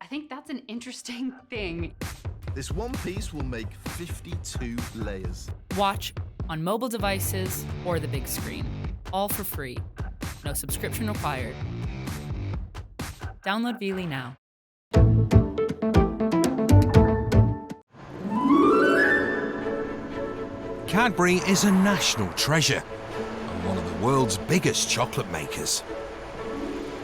I think that's an interesting thing. This one piece will make 52 layers. Watch on mobile devices or the big screen, all for free. No subscription required. Download Willie now. Cadbury is a national treasure and one of the world's biggest chocolate makers.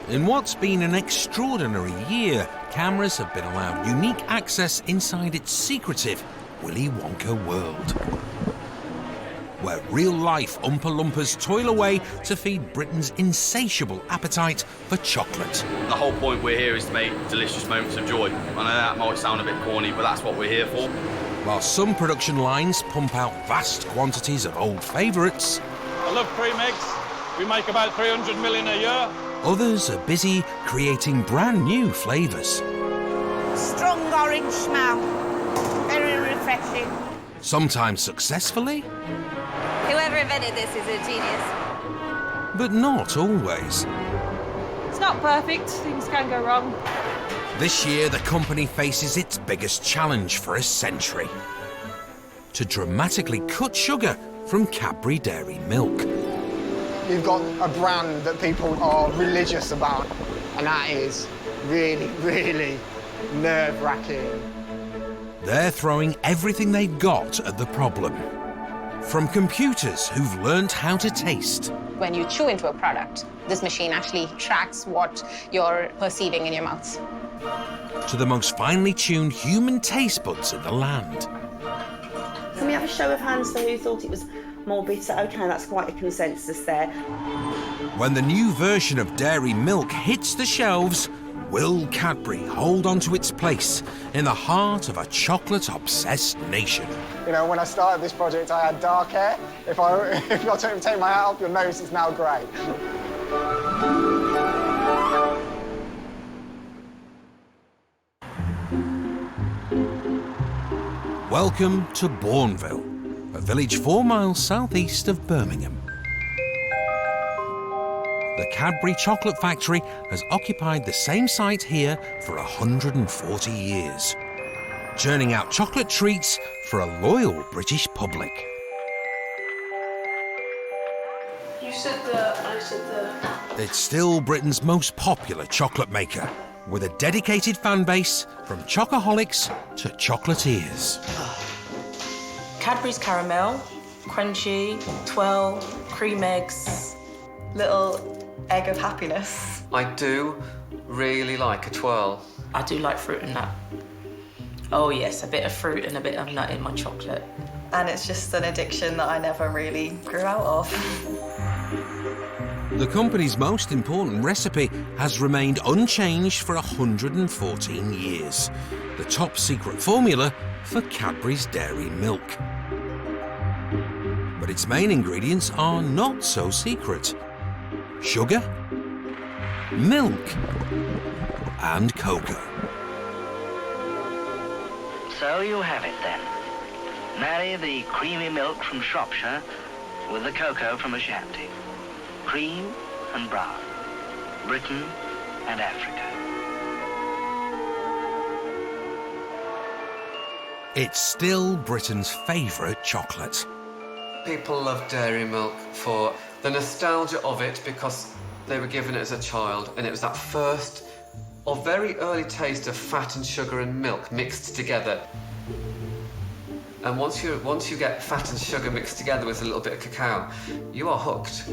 In what's been an extraordinary year, cameras have been allowed unique access inside its secretive Willie Wonka world, where real-life Oompa Loompas toil away to feed Britain's insatiable appetite for chocolate. The whole point we're here is to make delicious moments of joy. I know that might sound a bit corny, but that's what we're here for. While some production lines pump out vast quantities of old favourites, I love cream eggs. We make about 300 million a year. others are busy creating brand new flavours. Strong orange smell. Very refreshing. Sometimes successfully, Whoever invented this is a genius. but not always. It's not perfect, things can go wrong. This year, the company faces its biggest challenge for a century: to dramatically cut sugar from Cadbury dairy milk. You've got a brand that people are religious about, and that is really, really nerve-wracking. They're throwing everything they've got at the problem. From computers who've learnt how to taste, When you chew into a product, this machine actually tracks what you're perceiving in your mouth. to the most finely tuned human taste buds in the land. Can we have a show of hands for who thought it was more bitter? OK, that's quite a consensus there. When the new version of dairy milk hits the shelves, will Cadbury hold on to its place in the heart of a chocolate-obsessed nation? You know, when I started this project, I had dark hair. If I take my hat off, you'll notice it's now grey. Welcome to Bornville, a village 4 miles southeast of Birmingham. The Cadbury Chocolate Factory has occupied the same site here for 140 years, churning out chocolate treats for a loyal British public. You said the, I said the. It's still Britain's most popular chocolate maker, with a dedicated fan base from chocoholics to chocolatiers. Cadbury's caramel, crunchy, twirl, cream eggs, little egg of happiness. I do really like a twirl. I do like fruit and nut. Oh yes, a bit of fruit and a bit of nut in my chocolate. And it's just an addiction that I never really grew out of. The company's most important recipe has remained unchanged for 114 years. The top secret formula for Cadbury's dairy milk. But its main ingredients are not so secret: sugar, milk, and cocoa. So you have it then. Marry the creamy milk from Shropshire with the cocoa from Ashanti. Cream and brown. Britain and Africa. It's still Britain's favourite chocolate. People love dairy milk for the nostalgia of it, because they were given it as a child, and it was that first or very early taste of fat and sugar and milk mixed together. And once you get fat and sugar mixed together with a little bit of cacao, you are hooked.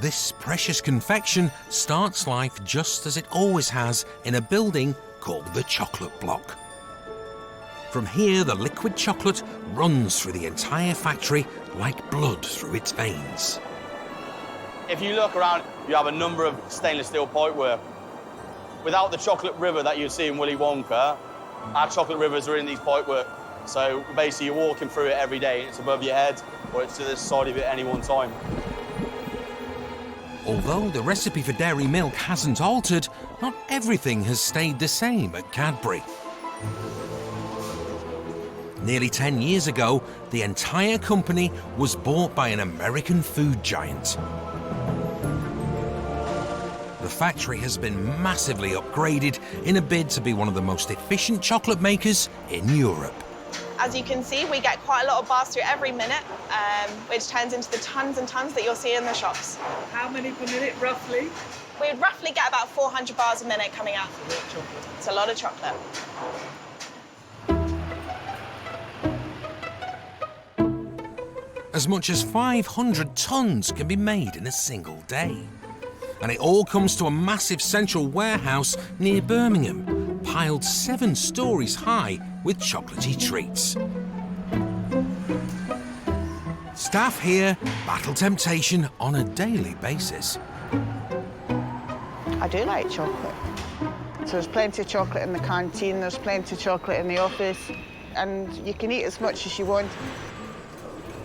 This precious confection starts life just as it always has, in a building called the Chocolate Block. From here, the liquid chocolate runs through the entire factory like blood through its veins. If you look around, you have a number of stainless steel pipework. Without the chocolate river that you see in Willie Wonka, our chocolate rivers are in these pipework. So basically you're walking through it every day, and it's above your head or it's to the side of it at any one time. Although the recipe for dairy milk hasn't altered, not everything has stayed the same at Cadbury. Nearly 10 years ago, the entire company was bought by an American food giant. factory has been massively upgraded in a bid to be one of the most efficient chocolate makers in Europe. As you can see, we get quite a lot of bars through every minute, which turns into the tons and tons that you'll see in the shops. How many per minute, roughly? We would roughly get about 400 bars a minute coming out. It's a lot of chocolate. As much as 500 tons can be made in a single day. And it all comes to a massive central warehouse near Birmingham, piled 7 stories high with chocolatey treats. Staff here battle temptation on a daily basis. I do like chocolate. So there's plenty of chocolate in the canteen, there's plenty of chocolate in the office, and you can eat as much as you want.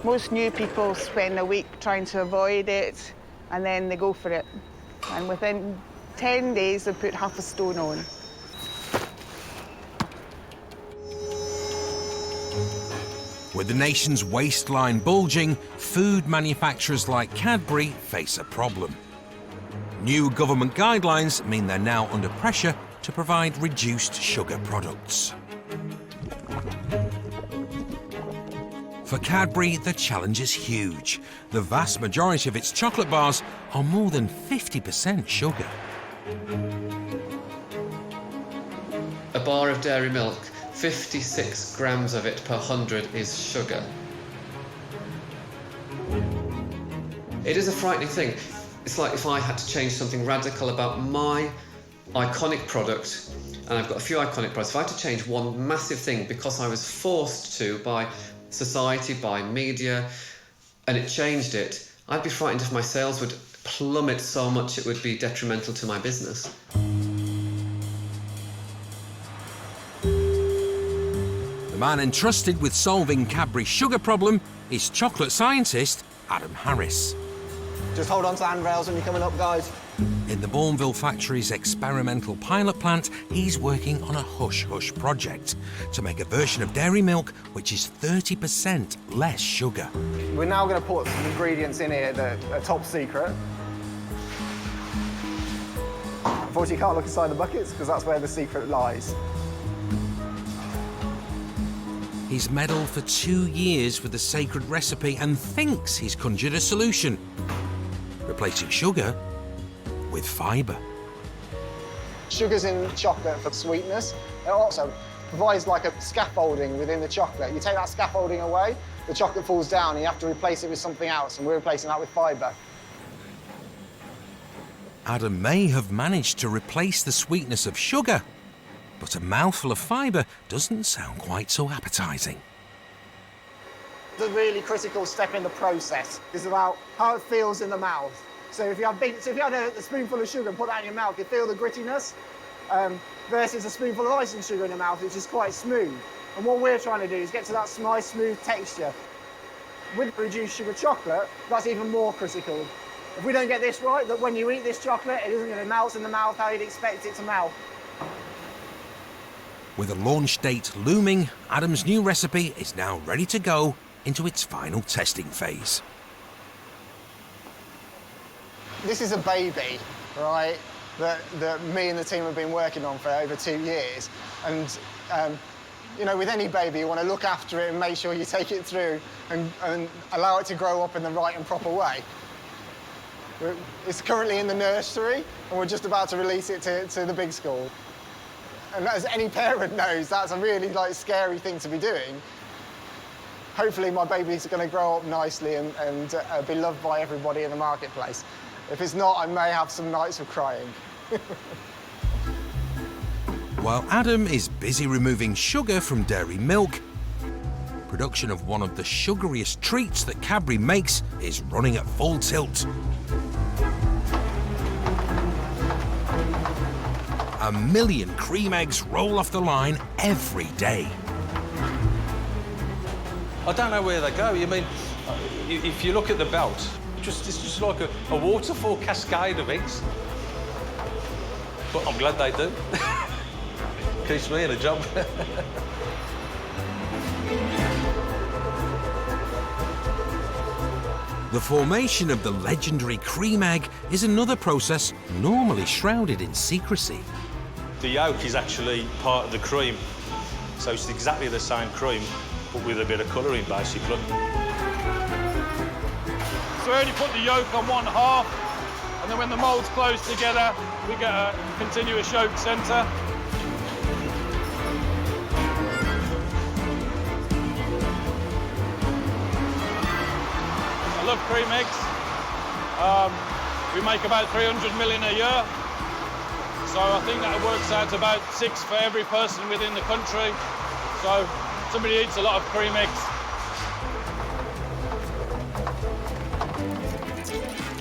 Most new people spend a week trying to avoid it, and then they go for it. And within 10 days, they put half a stone on. With the nation's waistline bulging, food manufacturers like Cadbury face a problem. New government guidelines mean they're now under pressure to provide reduced sugar products. For Cadbury, the challenge is huge. The vast majority of its chocolate bars are more than 50% sugar. A bar of dairy milk, 56 grams of it per 100 is sugar. It is a frightening thing. It's like if I had to change something radical about my iconic product, and I've got a few iconic products, if I had to change one massive thing because I was forced to by society, by media, and it changed it, I'd be frightened if my sales would plummet so much it would be detrimental to my business. The man entrusted with solving Cadbury's sugar problem is chocolate scientist Adam Harris. Just hold on to the handrails when you're coming up, guys. In the Bornville factory's experimental pilot plant, he's working on a hush-hush project to make a version of dairy milk which is 30% less sugar. We're now going to put some ingredients in here that are top secret. Unfortunately, you can't look inside the buckets because that's where the secret lies. He's meddled for 2 years with the sacred recipe and thinks he's conjured a solution, replacing sugar with fibre. Sugar's in chocolate for sweetness. It also provides like a scaffolding within the chocolate. You take that scaffolding away, the chocolate falls down, and you have to replace it with something else, and we're replacing that with fibre. Adam may have managed to replace the sweetness of sugar, but a mouthful of fibre doesn't sound quite so appetising. The really critical step in the process is about how it feels in the mouth. So if you had a spoonful of sugar and put that in your mouth, you feel the grittiness, versus a spoonful of icing sugar in your mouth, which is quite smooth. And what we're trying to do is get to that nice, smooth texture. With reduced sugar chocolate, that's even more critical. If we don't get this right, that when you eat this chocolate, it isn't going to melt in the mouth how you'd expect it to melt. With a launch date looming, Adam's new recipe is now ready to go into its final testing phase. This is a baby, right, that me and the team have been working on for over 2 years. And, you know, with any baby, you want to look after it and make sure you take it through and allow it to grow up in the right and proper way. It's currently in the nursery, and we're just about to release it to the big school. And as any parent knows, that's a really, scary thing to be doing. Hopefully my baby's going to grow up nicely and be loved by everybody in the marketplace. If it's not, I may have some nights of crying. While Adam is busy removing sugar from dairy milk, production of one of the sugariest treats that Cadbury makes is running at full tilt. 1 million cream eggs roll off the line every day. I don't know where they go. I mean, if you look at the belt, it's just like a waterfall cascade of eggs. But I'm glad they do. Keeps me in a job. The formation of the legendary Creme Egg is another process normally shrouded in secrecy. The yolk is actually part of the cream, so it's exactly the same cream, but with a bit of colouring, basically. So we only put the yolk on one half, and then when the moulds close together, we get a continuous yolk centre. I love cream eggs. We make about 300 million a year. So I think that works out to about 6 for every person within the country. So somebody eats a lot of cream eggs.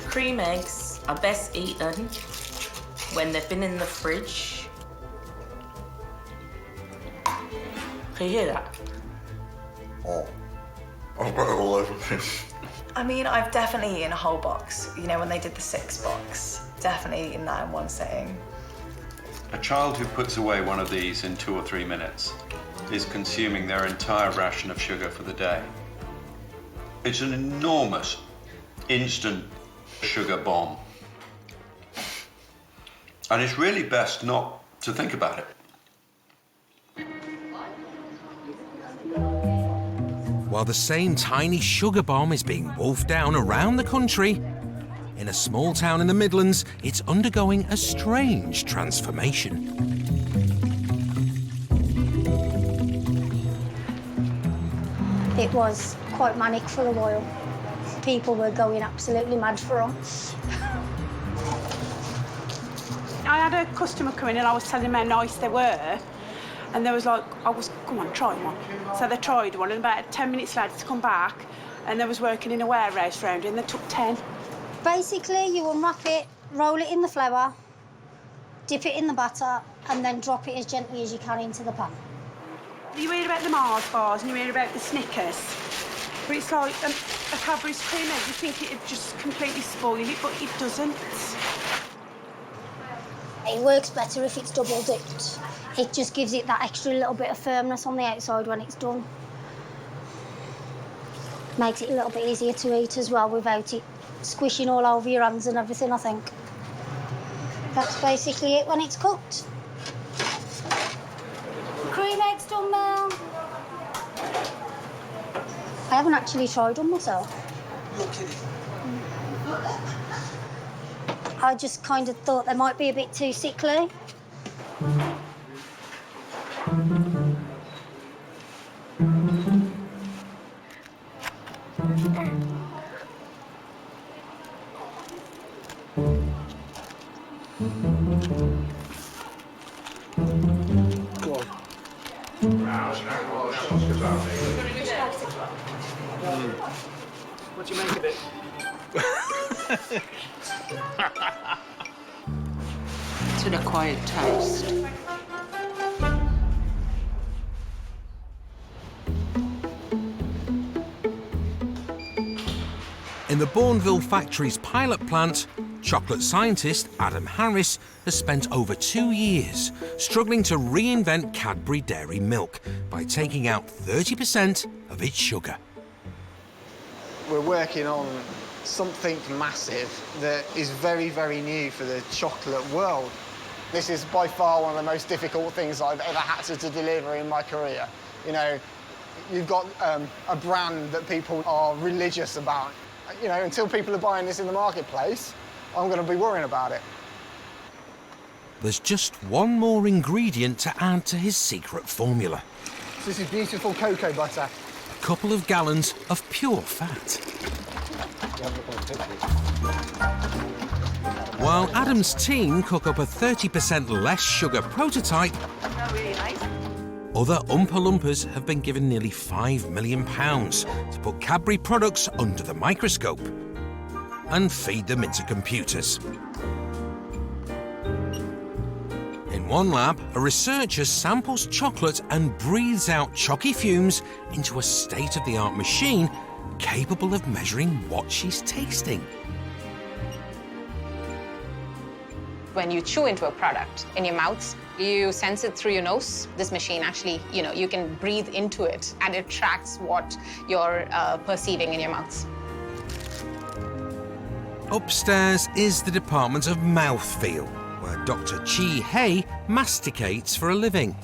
Cream eggs are best eaten when they've been in the fridge. Can you hear that? Oh, I've got it all over me. I mean, I've definitely eaten a whole box. You know, when they did the 6 box, definitely eaten that in one sitting. A child who puts away one of these in 2 or 3 minutes is consuming their entire ration of sugar for the day. It's an enormous, instant sugar bomb. And it's really best not to think about it. While the same tiny sugar bomb is being wolfed down around the country, in a small town in the Midlands, it's undergoing a strange transformation. It was quite manic for a while. People were going absolutely mad for them. I had a customer come in and I was telling them how nice they were. And they was like, come on, try one. So they tried one, and about 10 minutes later to come back, and they was working in a warehouse round, and they took 10. Basically, you unwrap it, roll it in the flour, dip it in the batter, and then drop it as gently as you can into the pan. You hear about the Mars bars and you hear about the Snickers, but it's like a Cadbury's Creme Egg. You think it'd just completely spoil it, but it doesn't. It works better if it's double dipped. It just gives it that extra little bit of firmness on the outside when it's done. Makes it a little bit easier to eat as well without it squishing all over your hands and everything, I think. That's basically it when it's cooked. Cream eggs done, Mel. I haven't actually tried them myself. You're kidding. I just kind of thought they might be a bit too sickly. What do you make of it? It's an acquired taste. In the Bornville Factory's pilot plant, chocolate scientist Adam Harris has spent over 2 years struggling to reinvent Cadbury dairy milk by taking out 30% of its sugar. We're working on something massive that is very, very new for the chocolate world. This is by far one of the most difficult things I've ever had to deliver in my career. You know, you've got a brand that people are religious about. You know, until people are buying this in the marketplace, I'm going to be worrying about it. There's just one more ingredient to add to his secret formula. So this is beautiful cocoa butter. A couple of gallons of pure fat. While Adam's team cook up a 30% less sugar prototype, other Oompa Loompas have been given nearly £5 million to put Cadbury products under the microscope and feed them into computers. In one lab, a researcher samples chocolate and breathes out chalky fumes into a state-of-the-art machine capable of measuring what she's tasting. When you chew into a product in your mouth, you sense it through your nose. This machine actually, you can breathe into it and it tracks what you're perceiving in your mouth. Upstairs is the department of mouthfeel, where Dr. Chi Hay masticates for a living.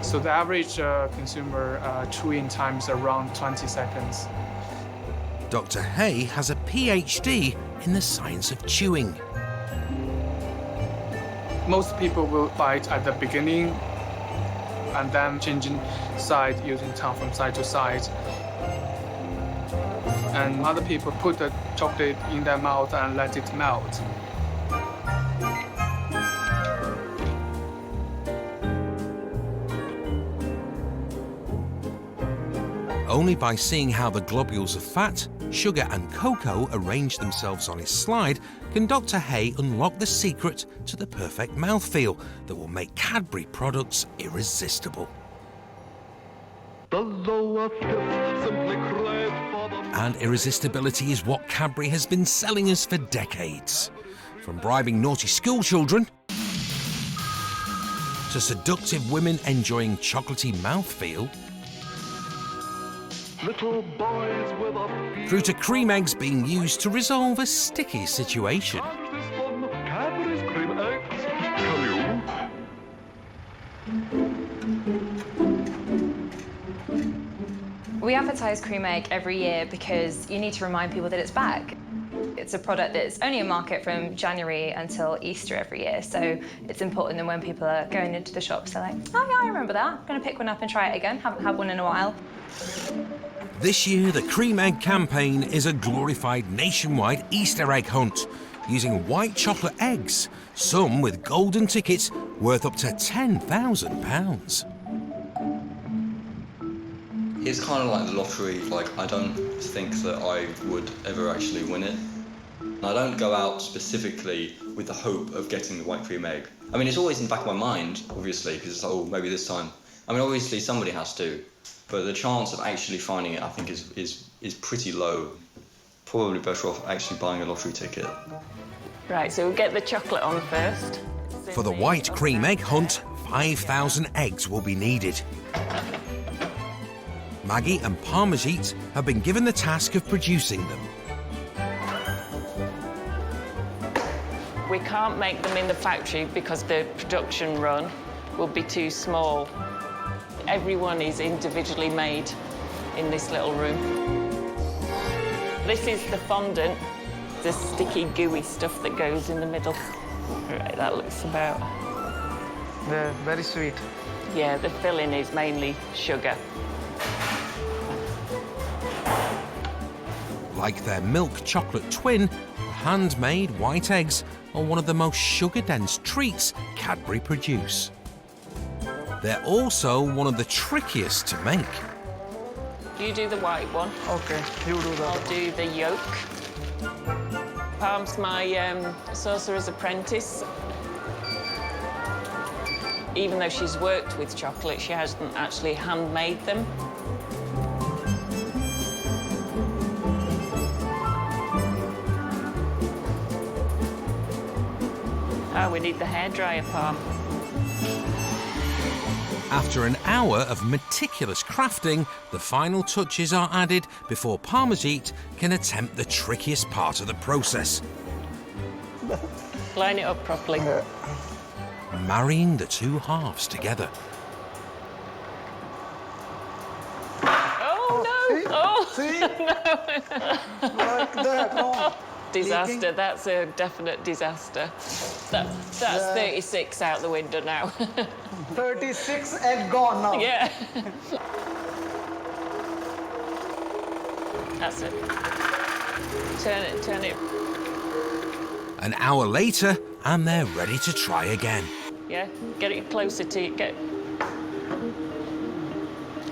So the average consumer chewing time is around 20 seconds. Dr. Hay has a PhD in the science of chewing. Most people will bite at the beginning and then changing side using tongue from side to side. And other people put the chocolate in their mouth and let it melt. Only by seeing how the globules of fat, sugar and cocoa arrange themselves on his slide can Dr. Hay unlock the secret to the perfect mouthfeel that will make Cadbury products irresistible. And irresistibility is what Cadbury has been selling us for decades. From bribing naughty schoolchildren to seductive women enjoying chocolatey mouthfeel, Little boys with a through to cream eggs being used to resolve a sticky situation. Cadburys Creme Eggs. We advertise Creme Egg every year because you need to remind people that it's back. It's a product that's only in market from January until Easter every year, so it's important that when people are going into the shops, they're like, oh yeah, I remember that. I'm going to pick one up and try it again. Haven't had one in a while. This year, the Creme Egg campaign is a glorified nationwide Easter egg hunt, using white chocolate eggs, some with golden tickets worth up to £10,000. It's kind of like the lottery. Like, I don't think that I would ever actually win it. I don't go out specifically with the hope of getting the white cream egg. I mean, it's always in the back of my mind, obviously, because it's like, oh, maybe this time. I mean, obviously somebody has to, but the chance of actually finding it, I think, is pretty low. Probably better off actually buying a lottery ticket. Right, so we'll get the chocolate on first. For the white cream egg hunt, 5,000 eggs will be needed. Maggie and Parmesit have been given the task of producing them. We can't make them in the factory because the production run will be too small. Everyone is individually made in this little room. This is the fondant, the sticky, gooey stuff that goes in the middle. Right, that looks about... They're very sweet. Yeah, the filling is mainly sugar. Like their milk chocolate twin, handmade white eggs are one of the most sugar-dense treats Cadbury produce. They're also one of the trickiest to make. You do the white one. Okay, you do that. I'll do the yolk. Palm's my sorcerer's apprentice. Even though she's worked with chocolate, she hasn't actually handmade them. Oh, we need the hairdryer, Palm. After an hour of meticulous crafting, the final touches are added before Parmesit can attempt the trickiest part of the process. Line it up properly. Marrying the two halves together. Oh, no! Oh, see? No! Like that, no. Disaster, that's a definite disaster. That's 36 out the window now. 36 egg gone now. Yeah. That's it. Turn it. An hour later, and they're ready to try again. Yeah, get it closer to you. Get...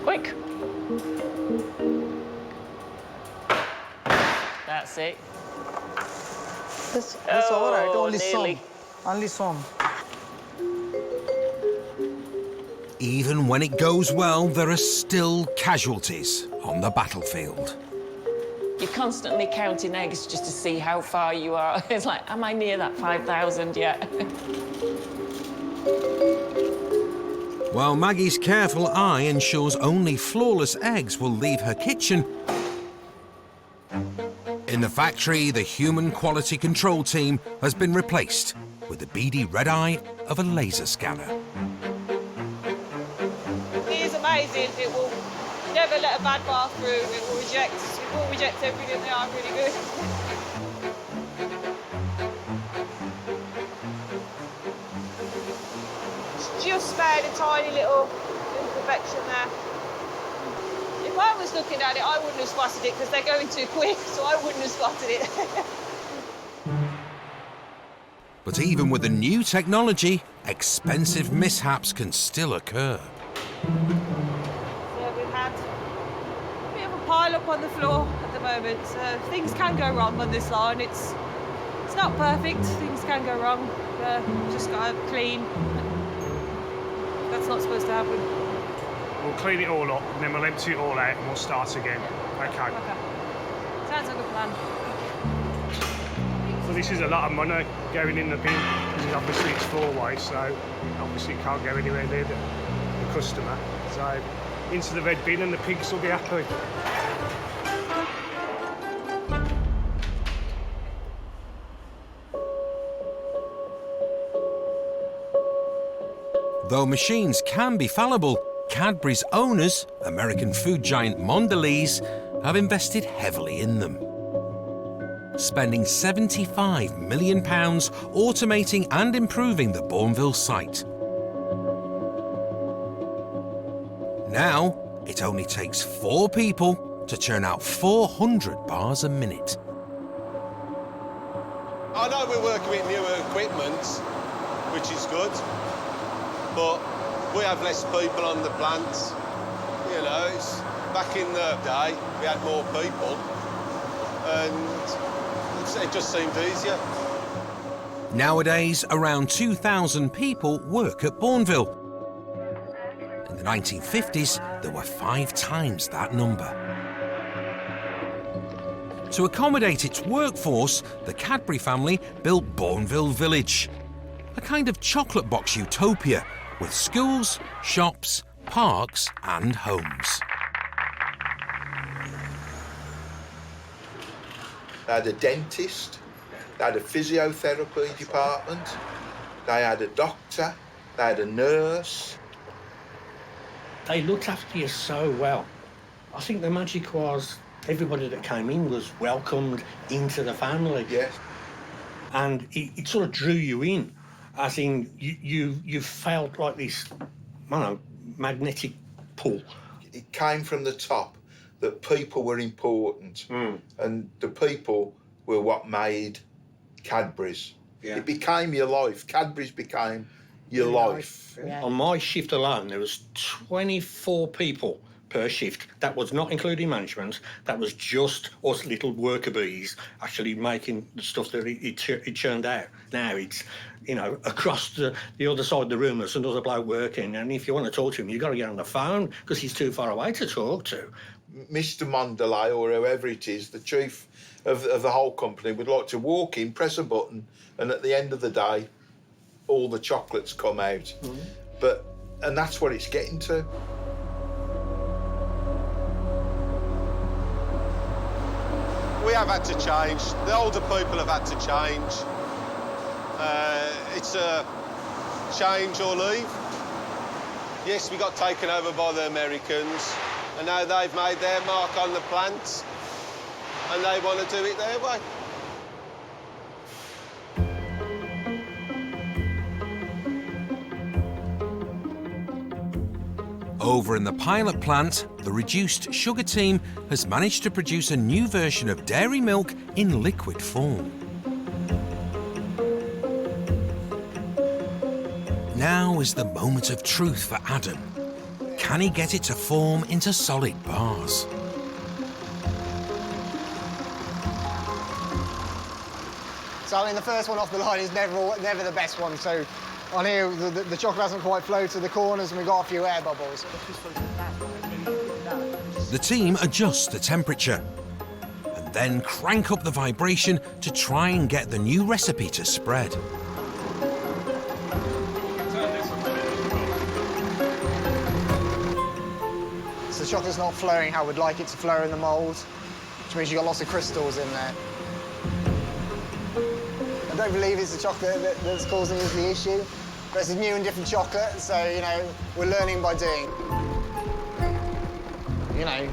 Quick. That's it. That's all right, only nearly. some. Only some. Even when it goes well, there are still casualties on the battlefield. You're constantly counting eggs just to see how far you are. It's like, am I near that 5,000 yet? While Maggie's careful eye ensures only flawless eggs will leave her kitchen, In the factory, the human quality control team has been replaced with the beady red eye of a laser scanner. It is amazing. It will never let a bad bar through. It will reject everything. They are really good. It's just found a tiny little imperfection there. If I was looking at it, I wouldn't have spotted it because they're going too quick, so I wouldn't have spotted it. But even with the new technology, expensive mishaps can still occur. So we've had a bit of a pile up on the floor at the moment. So things can go wrong on this line. It's not perfect. Things can go wrong. Just got to clean. That's not supposed to happen. We'll clean it all up and then we'll empty it all out and we'll start again. Okay. Sounds like a plan. So this is a lot of money going in the bin because obviously it's four-way, so obviously it can't go anywhere near the customer. So into the red bin and the pigs will be happy. Though machines can be fallible, Cadbury's owners, American food giant Mondelez, have invested heavily in them, spending £75 million automating and improving the Bornville site. Now, it only takes 4 people to churn out 400 bars a minute. I know we're working with newer equipment, which is good, but we have less people on the plant. You know, back in the day, we had more people, and it just seemed easier. Nowadays, around 2,000 people work at Bornville. In the 1950s, there were 5 times that number. To accommodate its workforce, the Cadbury family built Bornville Village, a kind of chocolate box utopia with schools, shops, parks and homes. They had a dentist, they had a physiotherapy department, they had a doctor, they had a nurse. They looked after you so well. I think the magic was everybody that came in was welcomed into the family. Yes. And it sort of drew you in, as in you felt like this, I don't know, magnetic pull. It came from the top that people were important, and the people were what made Cadbury's. Yeah. It became your life. Cadbury's became your life. Yeah. On my shift alone, there was 24 people per shift. That was not including management. That was just us little worker bees actually making the stuff that it churned out. Now it's, you know, across the other side of the room there's another bloke working, and if you want to talk to him, you've got to get on the phone because he's too far away to talk to. Mr. Mondelez, or whoever it is, the chief of the whole company, would like to walk in, press a button, and at the end of the day, all the chocolates come out. And that's what it's getting to. We have had to change. The older people have had to change. It's a change or leave. Yes, we got taken over by the Americans, and now they've made their mark on the plant, and they want to do it their way. Over in the pilot plant, the reduced sugar team has managed to produce a new version of dairy milk in liquid form. Now is the moment of truth for Adam. Can he get it to form into solid bars? So, I mean, the first one off the line is never the best one, so on here, the chocolate hasn't quite flowed to the corners and we've got a few air bubbles. The team adjusts the temperature and then crank up the vibration to try and get the new recipe to spread. So the chocolate's not flowing how we'd like it to flow in the mould. which means you've got lots of crystals in there. I don't believe it's the chocolate that's causing us the issue, but it's a new and different chocolate, so, you know, we're learning by doing. You know,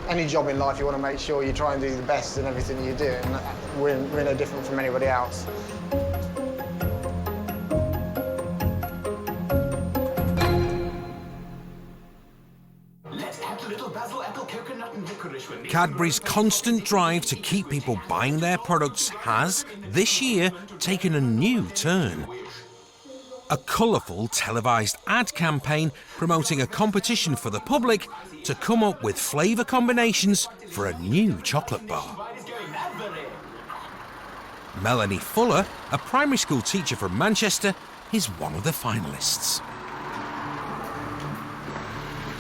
any job in life, you want to make sure you try and do the best in everything you do, and we're no different from anybody else. Cadbury's constant drive to keep people buying their products has, this year, taken a new turn. A colourful televised ad campaign promoting a competition for the public to come up with flavour combinations for a new chocolate bar. Melanie Fuller, a primary school teacher from Manchester, is one of the finalists.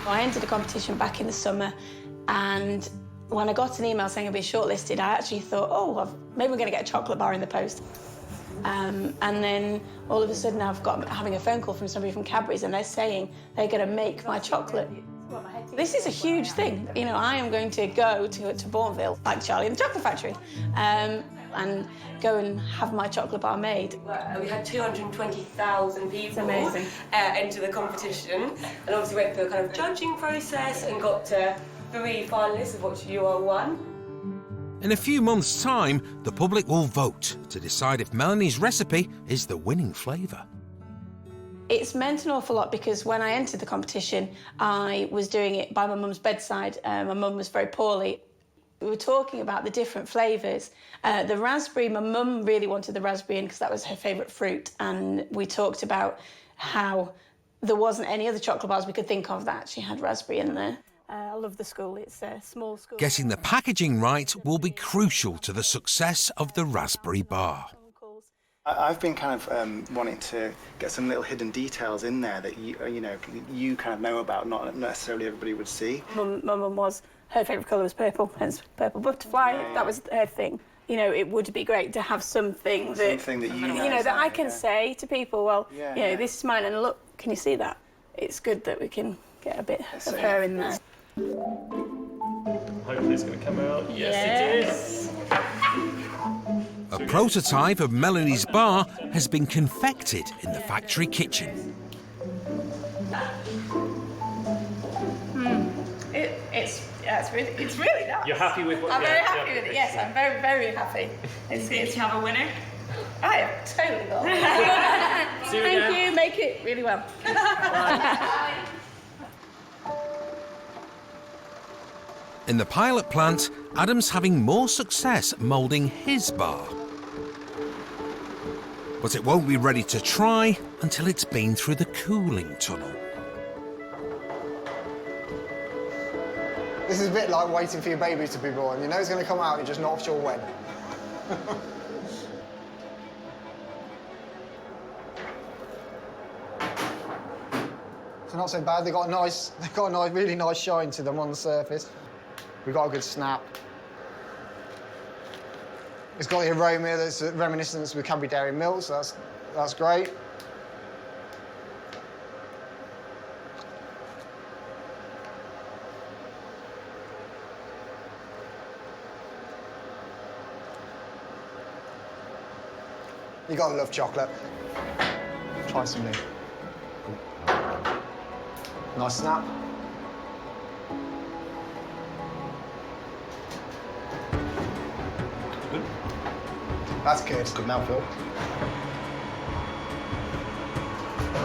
I entered the competition back in the summer, and when I got an email saying I'd be shortlisted, I actually thought, oh, maybe we're going to get a chocolate bar in the post. And then all of a sudden having a phone call from somebody from Cadbury's, and they're saying they're going to make my chocolate. This is a huge thing. You know, I am going to go to Bornville, like Charlie in the Chocolate Factory, and go and have my chocolate bar made. We had 220,000 people enter the competition, and obviously went through a kind of judging process and got to 3 finalists, of which you are one. In a few months' time, the public will vote to decide if Melanie's recipe is the winning flavour. It's meant an awful lot because when I entered the competition, I was doing it by my mum's bedside. My mum was very poorly. We were talking about the different flavours. The raspberry, my mum really wanted the raspberry in because that was her favourite fruit. And we talked about how there wasn't any other chocolate bars we could think of that actually had raspberry in there. I love the school. It's a small school. Getting the packaging right will be crucial to the success of the raspberry bar. I've been kind of wanting to get some little hidden details in there that you kind of know about, not necessarily everybody would see. My mum was, her favourite colour was purple, hence purple butterfly. Yeah. That was her thing. You know, it would be great to have something that that I can say to people. Well, this is mine, and look, can you see that? It's good that we can get a bit of her in there. Hopefully it's going to come out. Yes, it is. A prototype of Melanie's bar has been confected in the factory kitchen. It's really nice. You're happy with what? I'm very happy with it. Yes, I'm very, very happy. It's good to have a winner. I am totally got it. Thank you. Make it really well. In the pilot plant, Adam's having more success moulding his bar. But it won't be ready to try until it's been through the cooling tunnel. This is a bit like waiting for your baby to be born. You know it's going to come out, you're just not sure when. So not so bad. They've got a really nice shine to them on the surface. We've got a good snap. It's got the aroma that's reminiscent with Cadbury dairy milk, so that's great. You gotta love chocolate. Try some new. Nice snap. That's good. Good mouthfeel.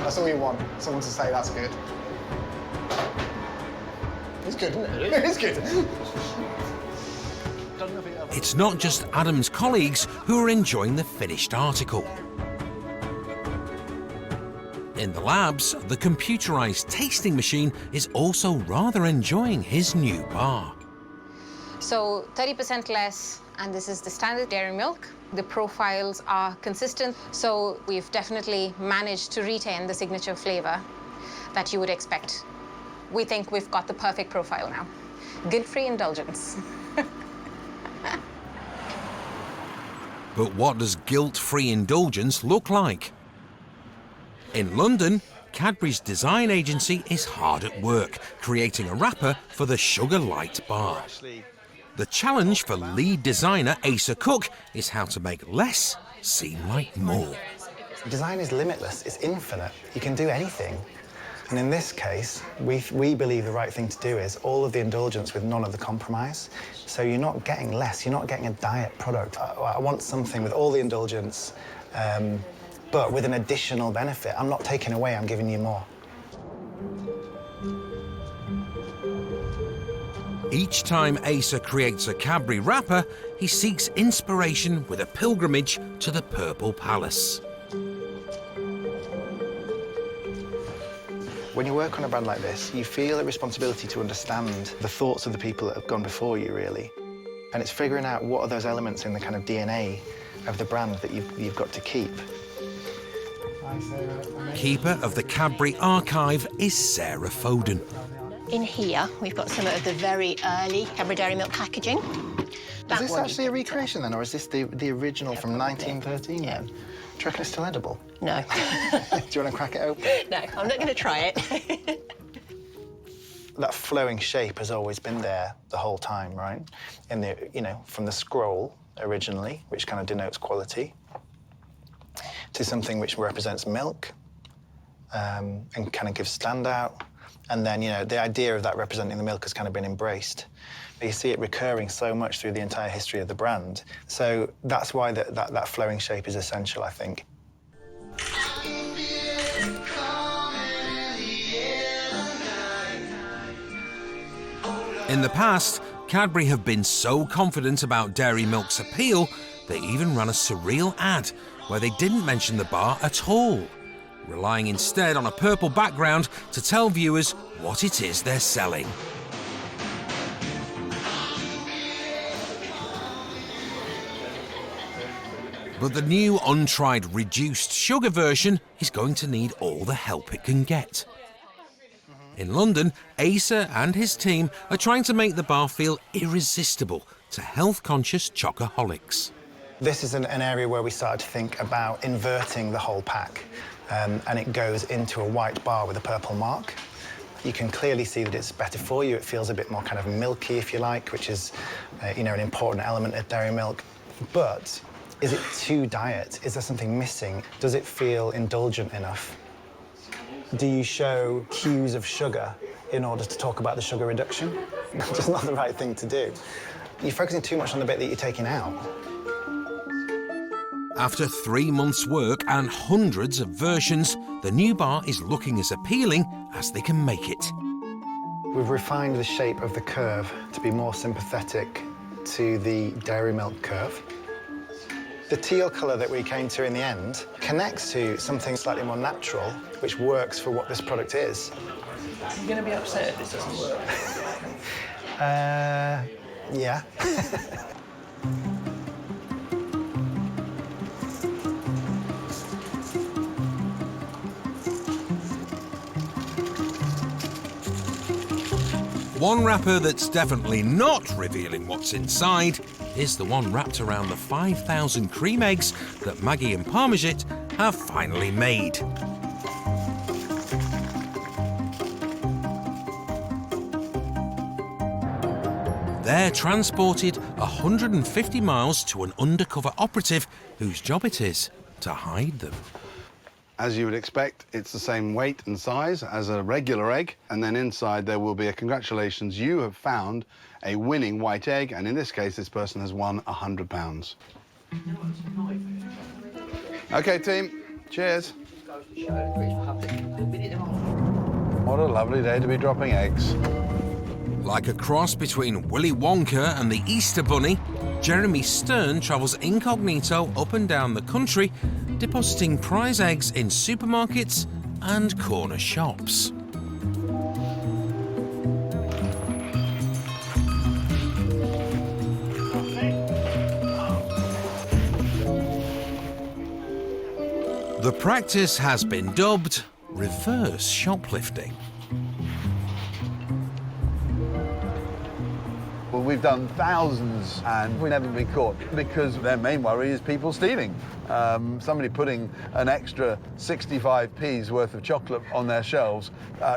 That's all you want. Someone to say that's good. It's good, isn't it? It is good. It's not just Adam's colleagues who are enjoying the finished article. In the labs, the computerised tasting machine is also rather enjoying his new bar. So 30% less, and this is the standard dairy milk. The profiles are consistent, so we've definitely managed to retain the signature flavour that you would expect. We think we've got the perfect profile now. Guilt-free indulgence. But what does guilt-free indulgence look like? In London, Cadbury's design agency is hard at work, creating a wrapper for the Sugar Light bar. The challenge for lead designer Asa Cook is how to make less seem like more. Design is limitless, it's infinite. You can do anything. And in this case, we believe the right thing to do is all of the indulgence with none of the compromise. So you're not getting less, you're not getting a diet product. I want something with all the indulgence, but with an additional benefit. I'm not taking away, I'm giving you more. Each time Asa creates a Cadbury wrapper, he seeks inspiration with a pilgrimage to the Purple Palace. When you work on a brand like this, you feel a responsibility to understand the thoughts of the people that have gone before you, really. And it's figuring out what are those elements in the kind of DNA of the brand that you've got to keep. Keeper of the Cadbury archive is Sarah Foden. In here, we've got some of the very early Cadbury Dairy Milk packaging. Is this actually a recreation then, or is this the original from 1913 then? Do you reckon it's still edible? No. Do you want to crack it open? No, I'm not going to try it. That flowing shape has always been there the whole time, right? In the, you know, from the scroll originally, which kind of denotes quality, to something which represents milk and kind of gives standout. And then, you know, the idea of that representing the milk has kind of been embraced. You see it recurring so much through the entire history of the brand. So that's why that flowing shape is essential, I think. In the past, Cadbury have been so confident about dairy milk's appeal, they even ran a surreal ad where they didn't mention the bar at all, relying instead on a purple background to tell viewers what it is they're selling. But the new untried reduced sugar version is going to need all the help it can get. In London, Asa and his team are trying to make the bar feel irresistible to health-conscious chocoholics. This is an area where we started to think about inverting the whole pack, and it goes into a white bar with a purple mark. You can clearly see that it's better for you. It feels a bit more kind of milky, if you like, which is, you know, an important element of dairy milk. But is it too diet? Is there something missing? Does it feel indulgent enough? Do you show cues of sugar in order to talk about the sugar reduction? It's just not the right thing to do. You're focusing too much on the bit that you're taking out. After 3 months' work and hundreds of versions, the new bar is looking as appealing as they can make it. We've refined the shape of the curve to be more sympathetic to the dairy milk curve. The teal colour that we came to in the end connects to something slightly more natural, which works for what this product is. Are you going to be upset if this doesn't work? Yeah. One wrapper that's definitely not revealing what's inside is the one wrapped around the 5,000 cream eggs that Maggie and Parmesan have finally made. They're transported 150 miles to an undercover operative whose job it is to hide them. As you would expect, it's the same weight and size as a regular egg, and then inside there will be a congratulations, you have found a winning white egg, and in this case, this person has won £100. OK, team, cheers. What a lovely day to be dropping eggs. Like a cross between Willie Wonka and the Easter Bunny, Jeremy Stern travels incognito up and down the country, depositing prize eggs in supermarkets and corner shops. The practice has been dubbed reverse shoplifting. Well, we've done thousands and we've never been caught because their main worry is people stealing. Somebody putting an extra 65p's worth of chocolate on their shelves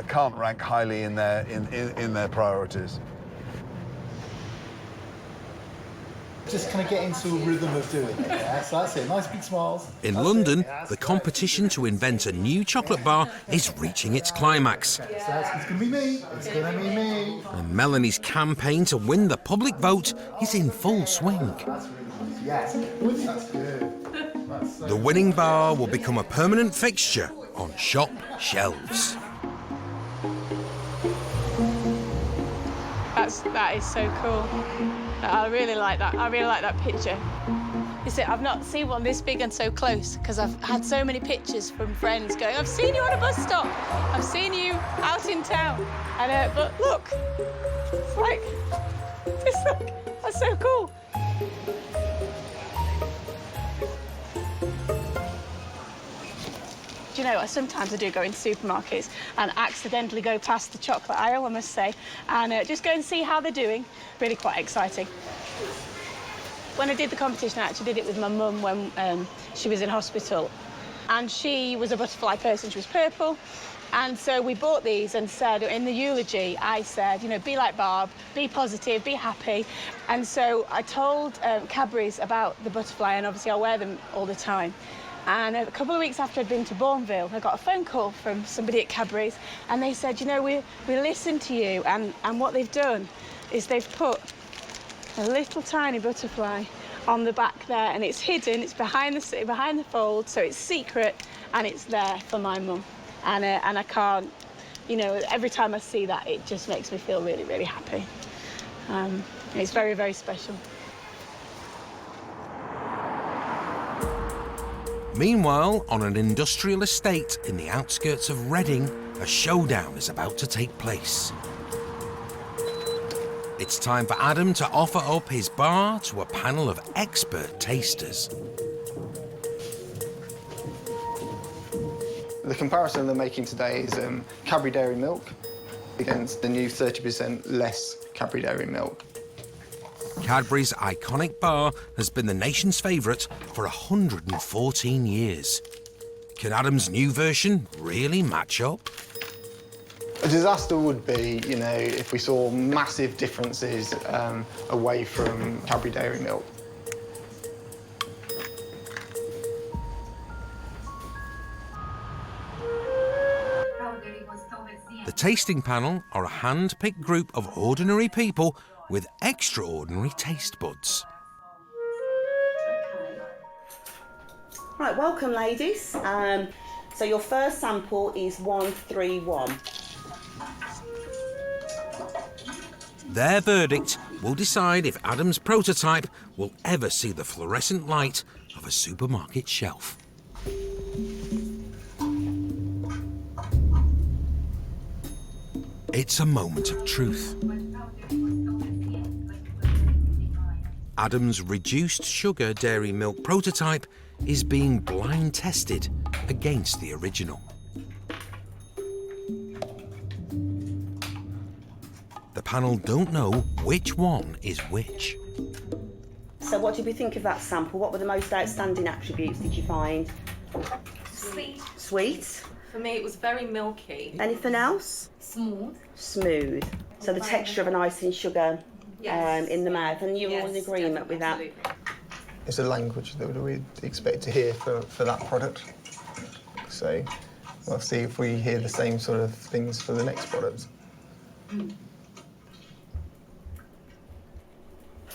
can't rank highly in their priorities. just kind of get into a rhythm of doing it, yeah? So that's it, nice big smiles. In London, the competition to invent a new chocolate bar is reaching its climax. So it's going to be me, it's going to be me. And Melanie's campaign to win the public vote is in full swing. Yes, that's good. The winning bar will become a permanent fixture on shop shelves. That is so cool. I really like that. I really like that picture. You see, I've not seen one this big and so close because I've had so many pictures from friends going, I've seen you on a bus stop. I've seen you out in town. And but look, that's so cool. Do you know, sometimes I do go into supermarkets and accidentally go past the chocolate aisle, I must say, and just go and see how they're doing. Really quite exciting. When I did the competition, I actually did it with my mum when she was in hospital. And she was a butterfly person, she was purple. And so we bought these and said, in the eulogy, I said, you know, be like Barb, be positive, be happy. And so I told Cadburys about the butterfly, and obviously I wear them all the time. And a couple of weeks after I'd been to Bornville, I got a phone call from somebody at Cadburys, and they said, you know, we listened to you, and what they've done is they've put a little tiny butterfly on the back there, and it's hidden, it's behind the fold, so it's secret, and it's there for my mum. And I can't, you know, every time I see that, it just makes me feel really, really happy. It's very, very special. Meanwhile, on an industrial estate in the outskirts of Reading, a showdown is about to take place. It's time for Adam to offer up his bar to a panel of expert tasters. The comparison they're making today is Cadbury Dairy Milk against the new 30% less Cadbury Dairy Milk. Cadbury's iconic bar has been the nation's favourite for 114 years. Can Adam's new version really match up? A disaster would be, you know, if we saw massive differences away from Cadbury Dairy Milk. The tasting panel are a hand-picked group of ordinary people with extraordinary taste buds. Right, welcome ladies. So your first sample is 131. Their verdict will decide if Adam's prototype will ever see the fluorescent light of a supermarket shelf. It's a moment of truth. Adam's reduced sugar dairy milk prototype is being blind tested against the original. The panel don't know which one is which. So what did we think of that sample? What were the most outstanding attributes did you find? Sweet. Sweet. For me, it was very milky. Anything else? Smooth. Smooth. So the texture of an icing sugar in the mouth, and you're all in agreement with that? It's a language that we'd expect to hear for that product. So we'll see if we hear the same sort of things for the next product.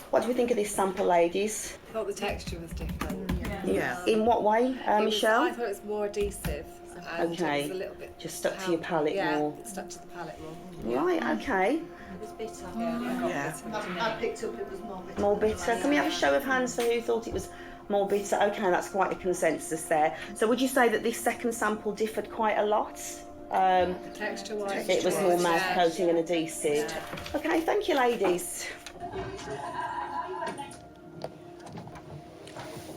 What do we think of this sample, ladies? I thought the texture was different. Yeah. In what way, Michelle? I thought it was more adhesive. And Okay. It was a little bit just stuck to your palate yeah, more. it stuck to the palate more. Right, okay. It was bitter. Yeah, I picked up it was more bitter. More bitter. Can we have a show of hands for who thought it was more bitter? Okay, that's quite a consensus there. So would you say that this second sample differed quite a lot? Texture-wise. It was more mouth coating and adhesive. Okay, thank you, ladies.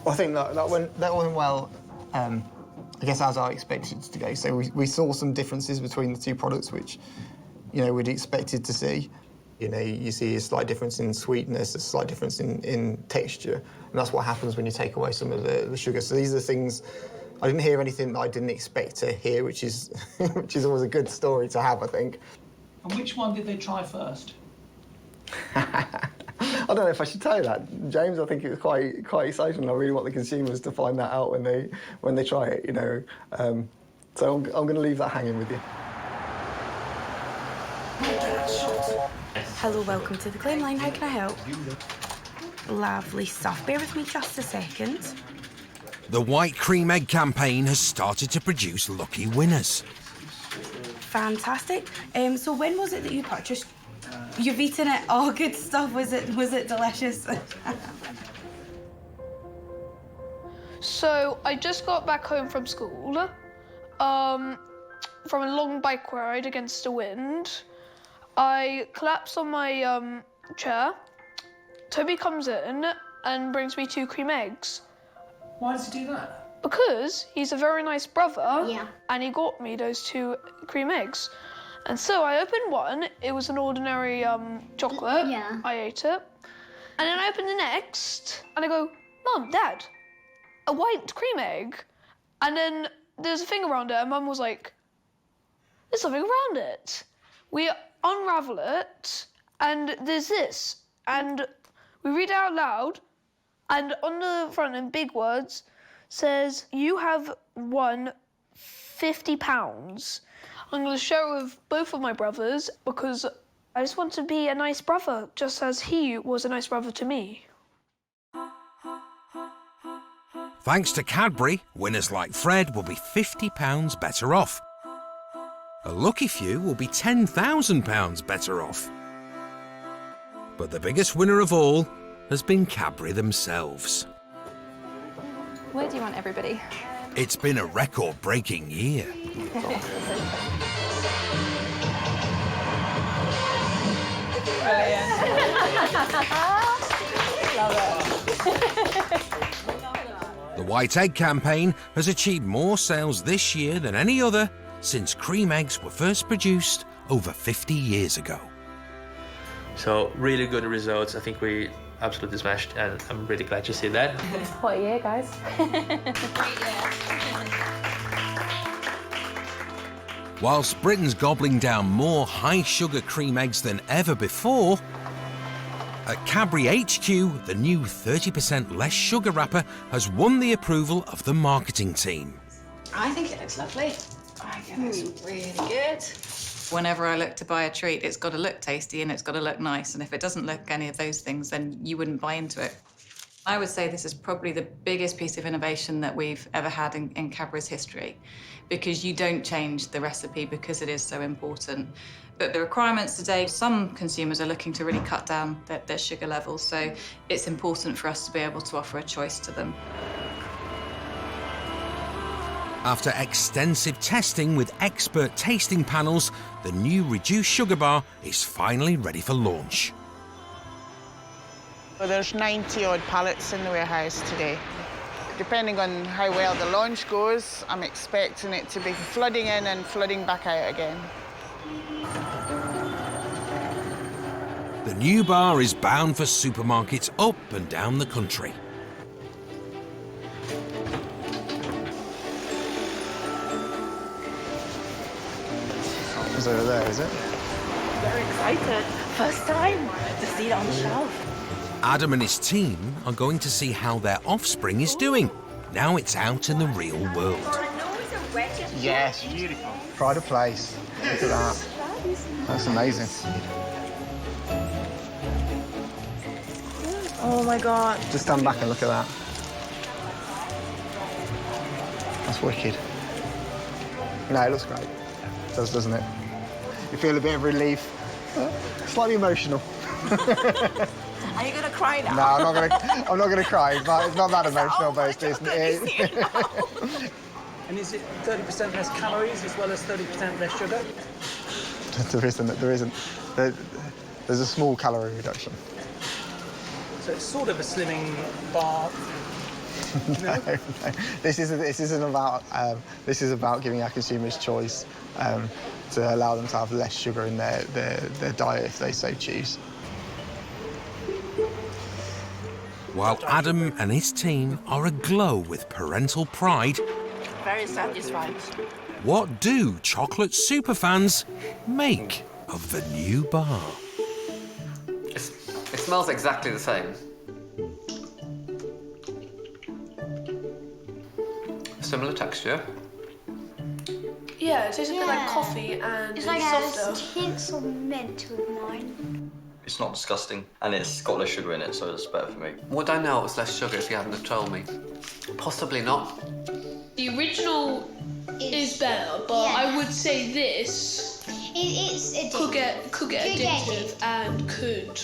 I think that went well, I guess, as I expected it to go. So we saw some differences between the two products, which, you know, we'd expected to see. You know, you see a slight difference in sweetness, a slight difference in texture, and that's what happens when you take away some of the sugar. So these are the things, I didn't hear anything that I didn't expect to hear, which is which is always a good story to have, I think. And which one did they try first? I don't know if I should tell you that, James. I think it was quite exciting. I really want the consumers to find that out when they try it, you know. So I'm going to leave that hanging with you. Hello, welcome to the claim line. How can I help? Lovely stuff. Bear with me just a second. The White Creme Egg campaign has started to produce lucky winners. Fantastic. So when was it that you purchased? You've eaten it. Oh, good stuff. Was it delicious? So I just got back home from school, from a long bike ride against the wind. I collapsed on my chair. Toby comes in and brings me 2 cream eggs. Why does he do that? Because he's a very nice brother. Yeah. And he got me those 2 cream eggs. And so I opened one. It was an ordinary chocolate. Yeah. I ate it. And then I opened the next, and I go, Mum, Dad, a white cream egg. And then there's a thing around it, and Mum was like, there's something around it. We unravel it, and there's this. And we read it out loud, and on the front in big words says, you have won £50. I'm going to share it with both of my brothers because I just want to be a nice brother, just as he was a nice brother to me. Thanks to Cadbury, winners like Fred will be £50 better off. A lucky few will be £10,000 better off. But the biggest winner of all has been Cadbury themselves. Where do you want everybody? It's been a record-breaking year. The White Egg campaign has achieved more sales this year than any other since cream eggs were first produced over 50 years ago. So really good results. I think we absolutely smashed, and I'm really glad to see that. What a year, guys. Whilst Britain's gobbling down more high-sugar cream eggs than ever before, at Cadbury HQ, the new 30% less sugar wrapper has won the approval of the marketing team. I think it looks lovely. I think it's really good. Whenever I look to buy a treat, it's got to look tasty and it's got to look nice. And if it doesn't look any of those things, then you wouldn't buy into it. I would say this is probably the biggest piece of innovation that we've ever had in Cadbury's history, because you don't change the recipe because it is so important. But the requirements today, some consumers are looking to really cut down their sugar levels, so it's important for us to be able to offer a choice to them. After extensive testing with expert tasting panels, the new reduced sugar bar is finally ready for launch. Well, there's 90-odd pallets in the warehouse today. Depending on how well the launch goes, I'm expecting it to be flooding in and flooding back out again. The new bar is bound for supermarkets up and down the country. It's over there, is it? Very excited. First time to see it on the shelf. Adam and his team are going to see how their offspring is doing. Now it's out in the real world. Yes. Beautiful. Pride of place. Look at that. That's amazing. Oh my God. Just stand back and look at that. That's wicked. No, it looks great. It does, doesn't it? You feel a bit of relief. Slightly emotional. Are you gonna cry now? No, I'm not gonna cry. It's not that emotional, but it's And is it 30% less calories as well as 30% less sugar? There isn't. There's a small calorie reduction. So it's sort of a slimming bar. No. This isn't about. This is about giving our consumers choice to allow them to have less sugar in their diet if they so choose. While Adam and his team are aglow with parental pride, Very satisfied. what do chocolate superfans make of the new bar? It's It smells exactly the same. Similar texture. Yeah, it tastes a bit like coffee and It's like softer. hints of mint with mine. It's not disgusting, and it's got less sugar in it, so it's better for me. Would I know it was less sugar if you hadn't have told me? Possibly not. The original is better, but I would say this It's could get Could get addictive and could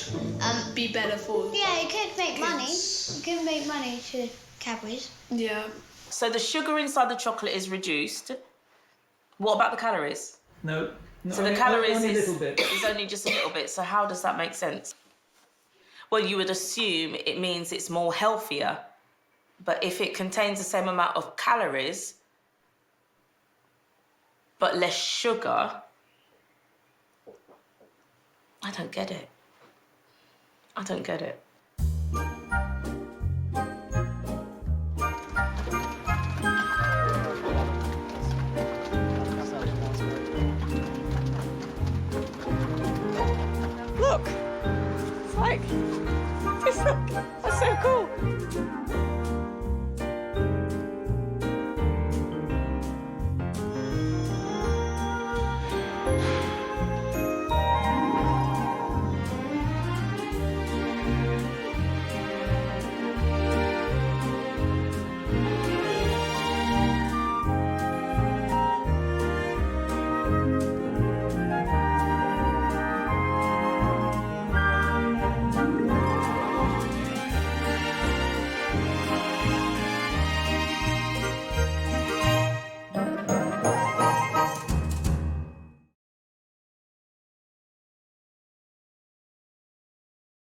be better for. Yeah, it could make money. kids. It could make money to Cadbury's. Yeah. So the sugar inside the chocolate is reduced. What about the calories? No. So the calories only a is, little bit. is only just a little bit. So how does that make sense? Well, you would assume it means it's more healthier, but if it contains the same amount of calories but less sugar, I don't get it. I don't get it.